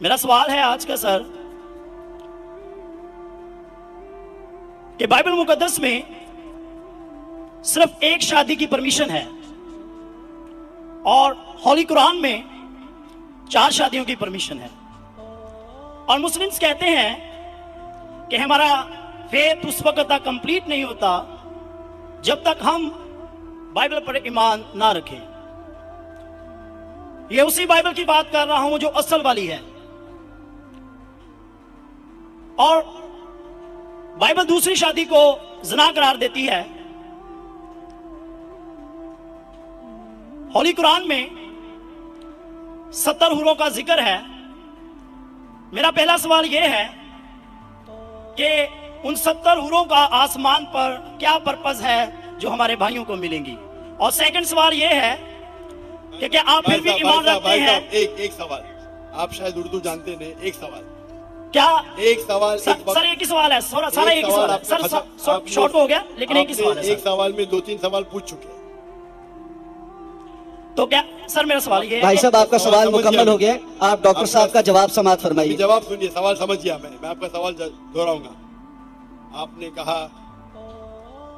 میرا سوال ہے آج کا سر کہ بائبل مقدس میں صرف ایک شادی کی پرمیشن ہے اور ہولی قرآن میں 4 شادیوں کی پرمیشن ہے، اور مسلمز کہتے ہیں کہ ہمارا فیتھ اس وقت تک کمپلیٹ نہیں ہوتا جب تک ہم بائبل پر ایمان نہ رکھیں۔ یہ اسی بائبل کی بات کر رہا ہوں جو اصل والی ہے، اور بائبل دوسری شادی کو زنا قرار دیتی ہے۔ ہولی قرآن میں 70 حوروں کا ذکر ہے۔ میرا پہلا سوال یہ ہے کہ ان 70 حوروں کا آسمان پر کیا پرپز ہے جو ہمارے بھائیوں کو ملیں گی، اور سیکنڈ سوال یہ ہے کہ کیا آپ پھر بھی ایمان رکھتے ہیں؟ ایک سوال، آپ شاید اردو جانتے نہیں، ایک سوال کیا ایک سوال سر ایک ہی سوال ہے، سارا ایک ہی سوال ہے سر، شارٹ ہو گیا لیکن ایک ہی سوال ہے۔ ایک سوال میں 2-3 سوال پوچھ چکے ہیں، تو کیا سر میرا سوال یہ ہے بھائی صاحب آپ کا سوال مکمل ہو گیا، آپ ڈاکٹر صاحب کا جواب سماعت فرمائیے۔ جواب سنیے، سوال سمجھ گیا میں آپ کا سوال دہراؤں گا۔ آپ نے کہا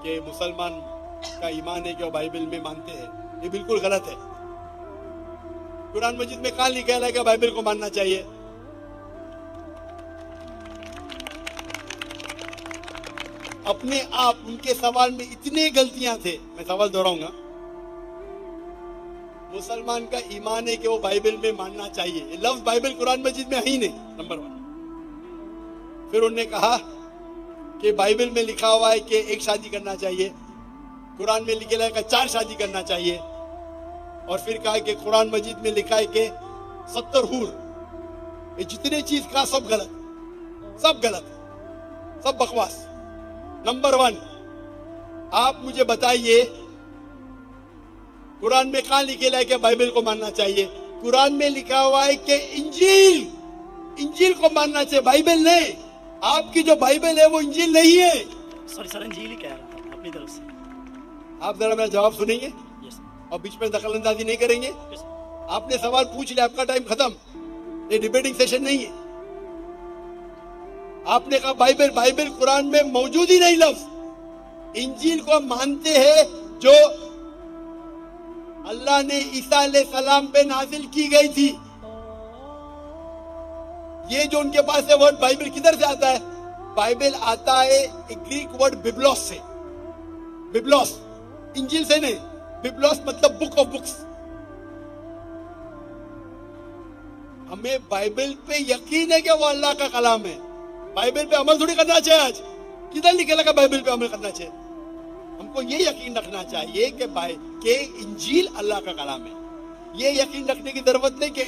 کہ مسلمان کا ایمان ہے کہ وہ بائبل میں مانتے ہیں، یہ بالکل غلط ہے۔ قرآن مجید میں کہاں لکھا ہے کہ بائبل کو ماننا چاہیے؟ اپنے آپ ان کے سوال میں اتنے غلطیاں تھے، میں سوال دہراؤں گا۔ مسلمان کا ایمان ہے کہ وہ بائبل میں ماننا چاہیے، یہ لفظ بائبل قرآن مجید میں ہے ہی نہیں، نمبر 1۔ پھر انہوں نے کہا کہ بائبل میں لکھا ہوا ہے کہ 1 شادی کرنا چاہیے، قرآن میں لکھا ہے کہ 4 شادی کرنا چاہیے، اور پھر کہا کہ قرآن مجید میں لکھا ہے کہ 70 حور۔ یہ جتنے چیز کہا سب غلط، سب بکواس۔ نمبر 1، آپ مجھے بتائیے قرآن میں کہاں لکھا ہے کہ بائبل کو ماننا چاہیے؟ قرآن میں لکھا ہوا ہے کہ انجیل کو ماننا چاہیے، بائبل نہیں۔ آپ کی جو بائبل ہے وہ انجیل نہیں ہے۔ سر انجیل ہی کہہ رہا تھا اپنی طرف سے۔ آپ ذرا میرا جواب سنیں گے اور بیچ میں دخل اندازی نہیں کریں گے؟ آپ نے سوال پوچھ لیا، آپ کا ٹائم ختم، یہ ڈیبیٹنگ سیشن نہیں ہے۔ آپ نے کہا بائبل قرآن میں موجود ہی نہیں لفظ۔ انجیل کو مانتے ہیں جو اللہ نے عیسیٰ علیہ السلام پہ نازل کی گئی تھی۔ یہ جو ان کے پاس ہے ورڈ بائبل کدھر سے آتا ہے؟ بائبل آتا ہے گریک ورڈ ببلوس سے، ببلوس، انجیل سے نہیں۔ ببلوس مطلب بک آف بکس۔ ہمیں بائبل پہ یقین ہے کہ وہ اللہ کا کلام ہے، بائبل پہ عمل تھوڑی کرنا چاہیے۔ آج کدھر لکھا لگا بائبل پہ عمل کرنا چاہیے؟ ہم کو یہ یقین رکھنا چاہیے کہ انجیل اللہ کا کلام ہے۔ یہ یقین رکھنے کی ضرورت نہیں کہ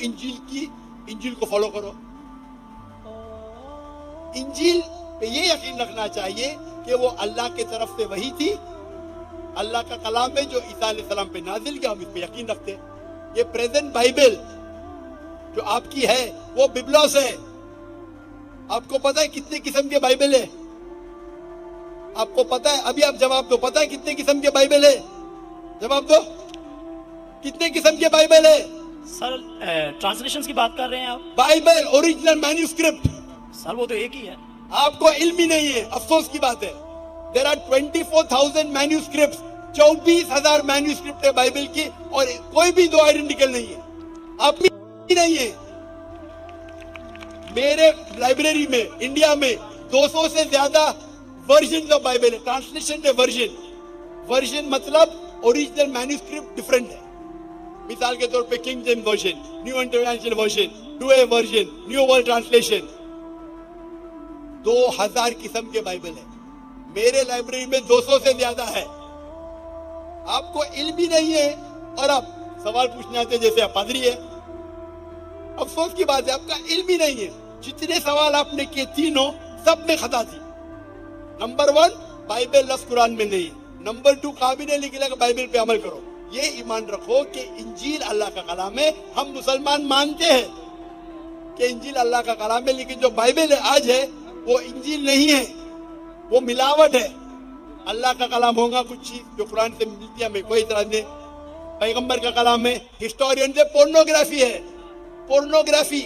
انجیل کو فالو کرو۔ انجیل پہ یہ یقین رکھنا چاہیے کہ وہ اللہ کی طرف سے وحی تھی، اللہ کا کلام ہے جو عیسیٰ علیہ السلام پہ نازل کیا، ہم اس پہ یقین رکھتے ہیں۔ یہ پریزنٹ بائبل جو آپ کی ہے وہ ببلوس ہے۔ آپ کو پتا ہے کتنے قسم کے بائبل ہے؟ آپ کو پتا ہے؟ ابھی آپ جواب دو، پتا ہے کتنے قسم کے بائبل ہے؟ جواب دو، کتنے قسم کے بائبل ہے؟ سر ٹرانسلیشنز کی بات کر رہے ہیں آپ؟ بائبل اوریجنل مینوسکرپٹ، سر وہ تو ایک ہی ہے۔ آپ کو علم ہی نہیں ہے، افسوس کی بات ہے۔ There are 24,000 manuscripts، 24,000 manuscript ہے بائبل کی، اور کوئی بھی 2 آئیڈینٹیکل نہیں ہے، آپ بھی نہیں ہے۔ میرے لائبریری میں انڈیا میں 200 سے زیادہ ورژن آف بائبل ہے، ٹرانسلیشن ہے ورژن مطلب اوریجنل مینوسکرپٹ ڈیفرنٹ ہے۔ مثال کے طور پہ King James version, new international version, Douay version, new world translation, 2000 قسم کے بائبل ہے۔ میرے لائبریری میں 200 سے زیادہ ہے۔ آپ کو علم بھی نہیں ہے اور آپ سوال پوچھنے آتے جیسے آپ پادری ہے۔ افسوس کی بات ہے، آپ کا علم ہی نہیں ہے۔ جتنے سوال آپ نے کیے تینوں سب میں خطا تھی۔ نمبر 1، بائبل لفظ قرآن میں نہیں۔ نمبر 2، کابل نے لکھا کہ بائبل پہ عمل کرو۔ یہ ایمان رکھو کہ انجیل اللہ کا کلام ہے۔ ہم مسلمان مانتے ہیں کہ انجیل اللہ کا کلام ہے، لیکن جو بائبل آج ہے وہ انجیل نہیں ہے، وہ ملاوٹ ہے۔ اللہ کا کلام ہوگا کچھ چیز جو قرآن سے ملتی ہے، ہمیں کوئی اعتراض نہیں۔ پیغمبر کا کلام ہے، ہسٹورین سے پورنوگرافی ہے، پورنوگرافی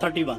31।